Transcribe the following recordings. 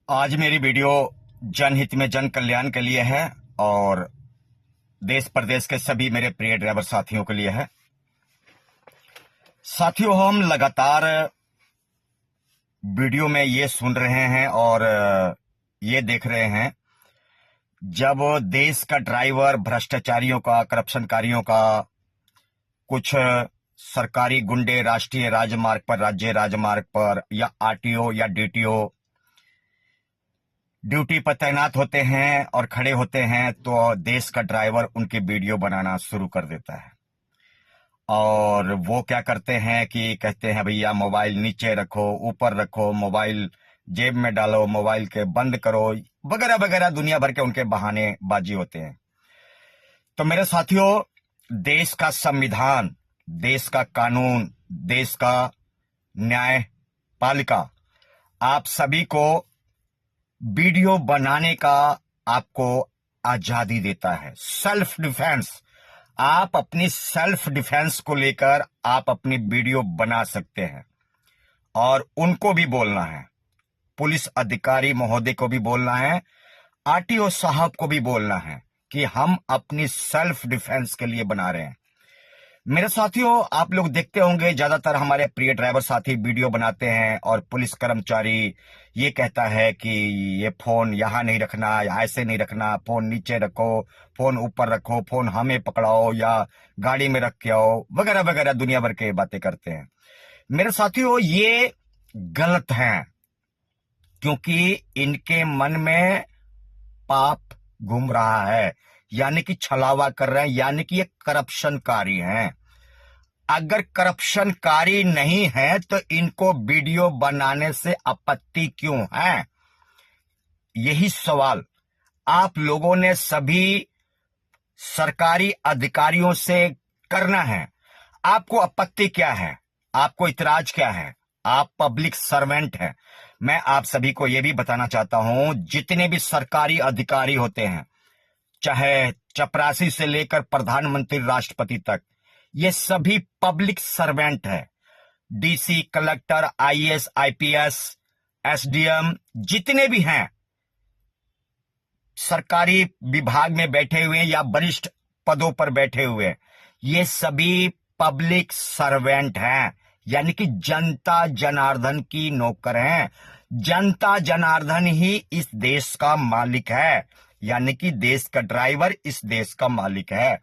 आज मेरी वीडियो जनहित में जन कल्याण के लिए है और देश प्रदेश के सभी मेरे प्रिय ड्राइवर साथियों के लिए है। साथियों, हम लगातार वीडियो में ये सुन रहे हैं और ये देख रहे हैं, जब देश का ड्राइवर भ्रष्टाचारियों का, करप्शनकारियों का, कुछ सरकारी गुंडे राष्ट्रीय राजमार्ग पर, राज्य राजमार्ग पर या आरटीओ या डीटीओ ड्यूटी पर तैनात होते हैं और खड़े होते हैं, तो देश का ड्राइवर उनकी वीडियो बनाना शुरू कर देता है। और वो क्या करते हैं कि कहते हैं, भैया मोबाइल नीचे रखो, ऊपर रखो, मोबाइल जेब में डालो, मोबाइल के बंद करो, वगैरह वगैरह दुनिया भर के उनके बहानेबाजी होते हैं। तो मेरे साथियों, देश का संविधान, देश का कानून, देश का न्यायपालिका आप सभी को वीडियो बनाने का आपको आजादी देता है। सेल्फ डिफेंस, आप अपनी सेल्फ डिफेंस को लेकर आप अपनी वीडियो बना सकते हैं और उनको भी बोलना है, पुलिस अधिकारी महोदय को भी बोलना है, आरटीओ साहब को भी बोलना है कि हम अपनी सेल्फ डिफेंस के लिए बना रहे हैं। मेरे साथियों, आप लोग देखते होंगे ज्यादातर हमारे प्रिय ड्राइवर साथी वीडियो बनाते हैं और पुलिस कर्मचारी ये कहता है कि ये फोन यहां नहीं रखना, या ऐसे नहीं रखना, फोन नीचे रखो, फोन ऊपर रखो, फोन हमें पकड़ाओ या गाड़ी में रख के आओ, वगैरह वगैरह दुनिया भर के बातें करते हैं। मेरे साथियों, ये गलत है, क्योंकि इनके मन में पाप घूम रहा है, यानी कि छलावा कर रहे हैं, यानी कि ये करप्शनकारी हैं। अगर करप्शनकारी नहीं है तो इनको वीडियो बनाने से आपत्ति क्यों है? यही सवाल आप लोगों ने सभी सरकारी अधिकारियों से करना है। आपको आपत्ति क्या है? आपको इतराज क्या है? आप पब्लिक सर्वेंट हैं। मैं आप सभी को यह भी बताना चाहता हूं, जितने भी सरकारी अधिकारी होते हैं, चाहे चपरासी से लेकर प्रधानमंत्री, राष्ट्रपति तक, ये सभी पब्लिक सर्वेंट है। DC, collector, IAS, IPS, SDM, जितने भी हैं सरकारी विभाग में बैठे हुए या वरिष्ठ पदों पर बैठे हुए, ये सभी पब्लिक सर्वेंट हैं, यानी कि जनता जनार्दन की नौकर हैं। जनता जनार्दन ही इस देश का मालिक है, यानी कि देश का ड्राइवर इस देश का मालिक है।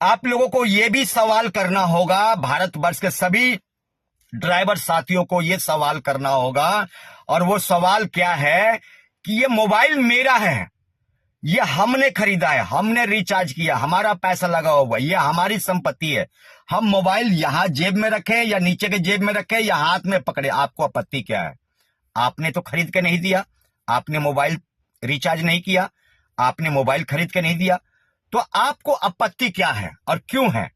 आप लोगों को यह भी सवाल करना होगा, भारतवर्ष के सभी ड्राइवर साथियों को यह सवाल करना होगा, और वो सवाल क्या है कि ये मोबाइल मेरा है, ये हमने खरीदा है, हमने रिचार्ज किया, हमारा पैसा लगा हुआ, ये हमारी संपत्ति है। हम मोबाइल यहां जेब में रखें या नीचे के जेब में रखें या हाथ में पकड़े, आपको आपत्ति क्या है? आपने तो खरीद के नहीं दिया, आपने मोबाइल रिचार्ज नहीं किया, आपने मोबाइल खरीद के नहीं दिया, तो आपको आपत्ति क्या है और क्यों है?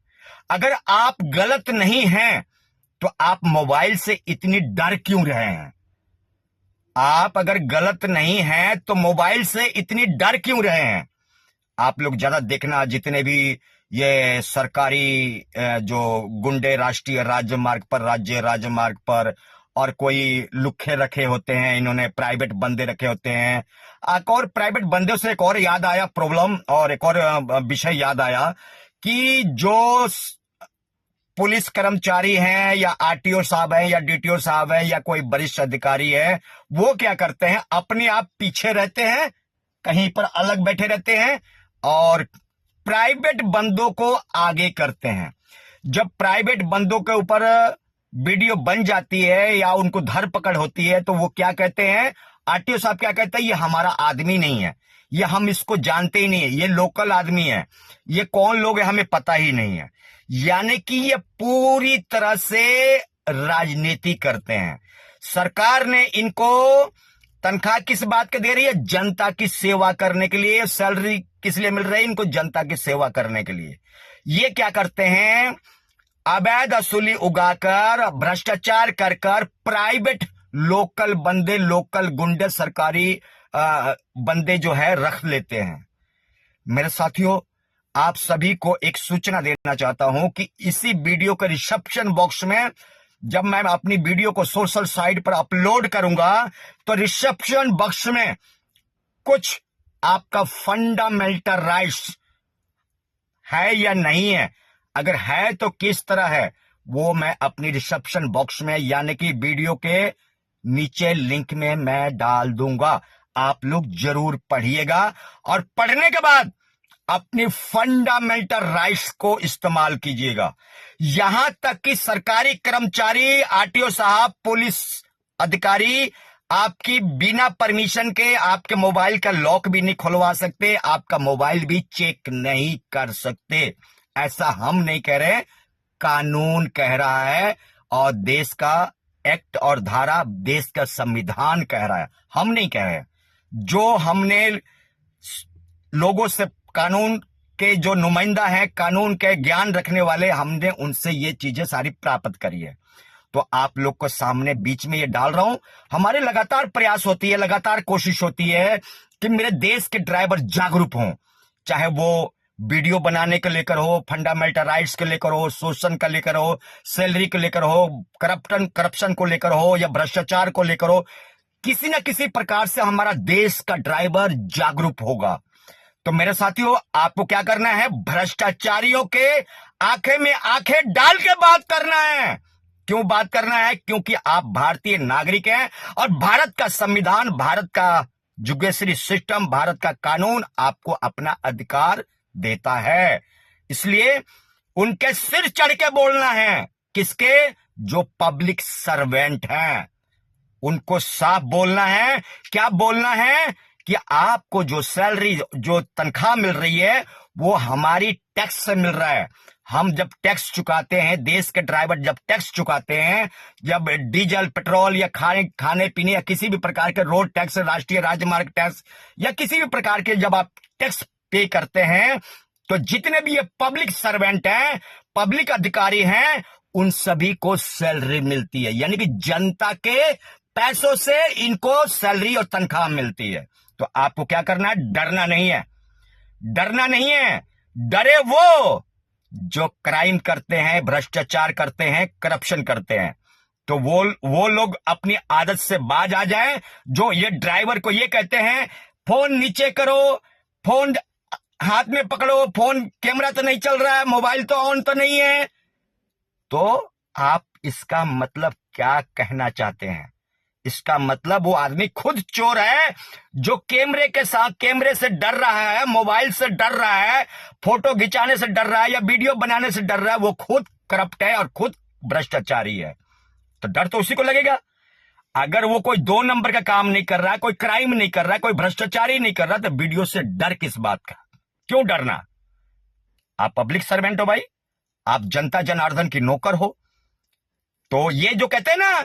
अगर आप गलत नहीं हैं तो आप मोबाइल से इतनी डर क्यों रहे हैं? आप अगर गलत नहीं हैं तो मोबाइल से इतनी डर क्यों रहे हैं? आप लोग ज्यादा देखना, जितने भी ये सरकारी जो गुंडे राष्ट्रीय राजमार्ग पर, राज्य राजमार्ग पर, और कोई लुखे रखे होते हैं, इन्होंने प्राइवेट बंदे रखे होते हैं। एक और प्राइवेट बंदे से एक और याद आया प्रॉब्लम, और एक और विषय याद आया कि जो पुलिस कर्मचारी हैं या आरटीओ साहब हैं या डीटीओ साहब हैं या कोई वरिष्ठ अधिकारी है, वो क्या करते हैं, अपने आप पीछे रहते हैं, कहीं पर अलग बैठे रहते हैं और प्राइवेट बंदों को आगे करते हैं। जब प्राइवेट बंदों के ऊपर वीडियो बन जाती है या उनको धरपकड़ होती है, तो वो क्या कहते हैं, आरटीओ साहब क्या कहते हैं, ये हमारा आदमी नहीं है, ये हम इसको जानते ही नहीं है, ये लोकल आदमी है, ये कौन लोग है हमें पता ही नहीं है। यानी कि ये पूरी तरह से राजनीति करते हैं। सरकार ने इनको तनख्वाह किस बात के दे रही है? जनता की सेवा करने के लिए। सैलरी किस लिए मिल रही है इनको? जनता की सेवा करने के लिए। ये क्या करते हैं, अवैध वसूली उगाकर, भ्रष्टाचार कर कर प्राइवेट लोकल बंदे, लोकल गुंडे, सरकारी बंदे जो है रख लेते हैं। मेरे साथियों, आप सभी को एक सूचना देना चाहता हूं कि इसी वीडियो के रिसेप्शन बॉक्स में जब मैं अपनी वीडियो को सोशल साइट पर अपलोड करूंगा तो रिसेप्शन बॉक्स में कुछ आपका फंडामेंटल राइट्स है या नहीं है, अगर है तो किस तरह है, वो मैं अपनी रिसेप्शन बॉक्स में यानी कि वीडियो के नीचे लिंक में मैं डाल दूंगा। आप लोग जरूर पढ़िएगा और पढ़ने के बाद अपनी फंडामेंटल राइट्स को इस्तेमाल कीजिएगा। यहां तक कि सरकारी कर्मचारी, आरटीओ साहब, पुलिस अधिकारी आपकी बिना परमिशन के आपके मोबाइल का लॉक भी नहीं खुलवा सकते, आपका मोबाइल भी चेक नहीं कर सकते। ऐसा हम नहीं कह रहे, कानून कह रहा है और देश का एक्ट और धारा, देश का संविधान कह रहा है, हम नहीं कह रहे। जो हमने लोगों से, कानून के जो नुमाइंदा हैं, कानून के ज्ञान रखने वाले, हमने उनसे ये चीजें सारी प्राप्त करी है। तो आप लोग को सामने बीच में ये डाल रहा हूं। हमारे लगातार प्रयास होती है, लगातार कोशिश होती है कि मेरे देश के ड्राइवर जागरूक हों, चाहे वो वीडियो बनाने को लेकर हो, फंडामेंटल राइट्स को लेकर हो, शोषण का लेकर हो, सैलरी को लेकर हो, करप्शन को लेकर हो या भ्रष्टाचार को लेकर हो, किसी न किसी प्रकार से हमारा देश का ड्राइवर जागरूक होगा। तो मेरे साथियों, आपको क्या करना है, भ्रष्टाचारियों के आंखें में आंखें डाल के बात करना है। क्यों बात करना है? क्योंकि आप भारतीय नागरिक हैं और भारत का संविधान, भारत का जुडिशरी सिस्टम, भारत का कानून आपको अपना अधिकार देता है। इसलिए उनके सिर चढ़ के बोलना है। किसके? जो पब्लिक सर्वेंट हैं, उनको साफ बोलना है। क्या बोलना है? कि आपको जो सैलरी, जो तनख्वाह मिल रही है, वो हमारी टैक्स से मिल रहा है। हम जब टैक्स चुकाते हैं, देश के ड्राइवर जब टैक्स चुकाते हैं, जब डीजल, पेट्रोल या खाने पीने या किसी भी प्रकार के रोड टैक्स, राष्ट्रीय राजमार्ग टैक्स या किसी भी प्रकार के जब आप टैक्स पे करते हैं, तो जितने भी ये पब्लिक सर्वेंट हैं, पब्लिक अधिकारी हैं, उन सभी को सैलरी मिलती है। यानी कि जनता के पैसों से इनको सैलरी और तनख्वाह मिलती है। तो आपको क्या करना है? डरना नहीं है, डरना नहीं है। डरे वो जो क्राइम करते हैं, भ्रष्टाचार करते हैं, करप्शन करते हैं। तो वो लोग अपनी आदत से बाज आ जाएं, जो ये ड्राइवर को ये कहते हैं, फोन नीचे करो, फोन हाथ में पकड़ो, फोन, कैमरा तो नहीं चल रहा है, मोबाइल तो ऑन तो नहीं है। तो आप इसका मतलब क्या कहना चाहते हैं? इसका मतलब वो आदमी खुद चोर है, जो कैमरे के साथ, कैमरे से डर रहा है, मोबाइल से डर रहा है, फोटो खिंचाने से डर रहा है या वीडियो बनाने से डर रहा है, वो खुद करप्ट है और खुद भ्रष्टाचारी है। तो डर तो उसी को लगेगा। अगर वो कोई 2 नंबर का काम नहीं कर रहा है, कोई क्राइम नहीं कर रहा है, कोई भ्रष्टाचारी नहीं कर रहा, तो वीडियो से डर किस बात का? क्यों डरना? आप पब्लिक सर्वेंट हो भाई, आप जनता जनार्दन की नौकर हो। तो ये जो कहते हैं ना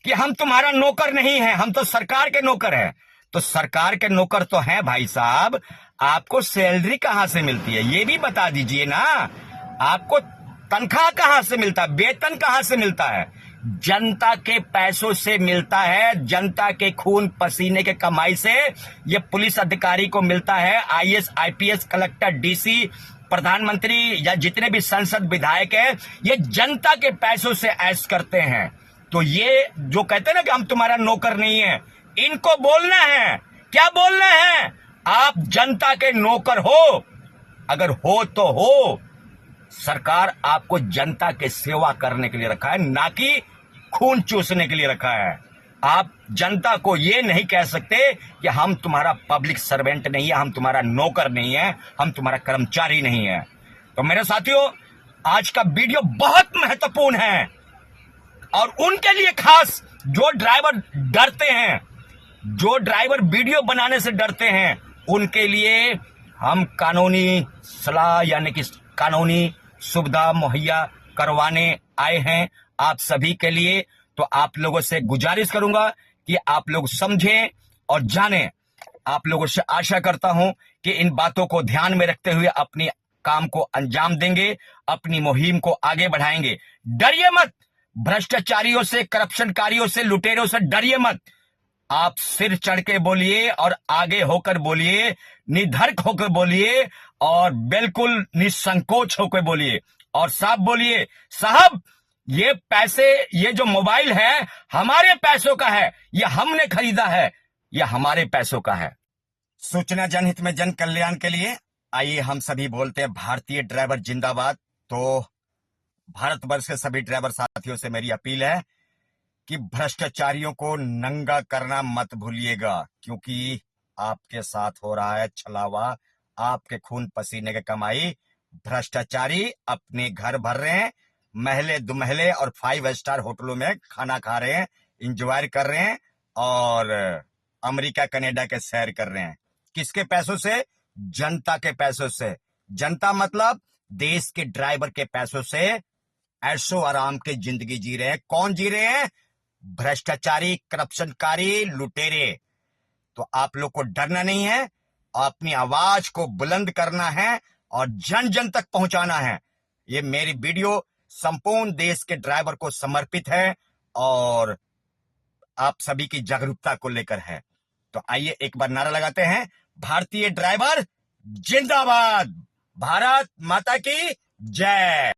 कि हम तुम्हारा नौकर नहीं है, हम तो सरकार के नौकर हैं, तो सरकार के नौकर तो हैं भाई साहब, आपको सैलरी कहां से मिलती है ये भी बता दीजिए ना। आपको तनख्वाह कहां से मिलता है, वेतन कहां से मिलता है? जनता के पैसों से मिलता है, जनता के खून पसीने के कमाई से ये पुलिस अधिकारी को मिलता है। आईएएस, आईपीएस, कलेक्टर, डीसी, प्रधानमंत्री या जितने भी संसद विधायक हैं, ये जनता के पैसों से ऐश करते हैं। तो ये जो कहते हैं ना कि हम तुम्हारा नौकर नहीं है, इनको बोलना है। क्या बोलना है? आप जनता के नौकर हो। अगर हो तो हो, सरकार आपको जनता के सेवा करने के लिए रखा है, ना कि खून चूसने के लिए रखा है। आप जनता को ये नहीं कह सकते कि हम तुम्हारा पब्लिक सर्वेंट नहीं है, हम तुम्हारा नौकर नहीं है, हम तुम्हारा कर्मचारी नहीं है। तो मेरे साथियों, आज का वीडियो बहुत महत्वपूर्ण है और उनके लिए खास, जो ड्राइवर डरते हैं, जो ड्राइवर वीडियो बनाने से डरते हैं, उनके लिए हम कानूनी सलाह यानी कि कानूनी सुविधा मुहैया करवाने आए हैं आप सभी के लिए। तो आप लोगों से गुजारिश करूंगा कि आप लोग समझें और जानें। आप लोगों से आशा करता हूं कि इन बातों को ध्यान में रखते हुए अपने काम को अंजाम देंगे, अपनी मुहिम को आगे बढ़ाएंगे। डरिए मत, भ्रष्टाचारियों से, करप्शनकारियों से, लुटेरों से डरिए मत। आप सिर चढ़ के बोलिए और आगे होकर बोलिए, निर्धर्क होकर बोलिए और बिल्कुल निसंकोच होकर बोलिए और साफ बोलिए, साहब ये पैसे, ये जो मोबाइल है हमारे पैसों का है, ये हमने खरीदा है, ये हमारे पैसों का है। सूचना जनहित में जन कल्याण के लिए आइए हम सभी बोलते हैं भारतीय ड्राइवर जिंदाबाद। तो भारतवर्ष के सभी ड्राइवर साथियों से मेरी अपील है कि भ्रष्टाचारियों को नंगा करना मत भूलिएगा, क्योंकि आपके साथ हो रहा है छलावा, आपके खून पसीने की कमाई। भ्रष्टाचारी अपने घर भर रहे हैं, महले दुमहले और 5 स्टार होटलों में खाना खा रहे हैं, इंजॉय कर रहे हैं और अमेरिका कनाडा के सैर कर रहे हैं। किसके पैसों से? जनता के पैसों से। जनता मतलब देश के ड्राइवर के पैसों से ऐशो आराम की जिंदगी जी रहे हैं। कौन जी रहे हैं? भ्रष्टाचारी, करप्शनकारी, लुटेरे। तो आप लोग को डरना नहीं है, अपनी आवाज को बुलंद करना है और जन जन तक पहुंचाना है। ये मेरी वीडियो संपूर्ण देश के ड्राइवर को समर्पित है और आप सभी की जागरूकता को लेकर है। तो आइए एक बार नारा लगाते हैं, भारतीय ड्राइवर जिंदाबाद, भारत माता की जय।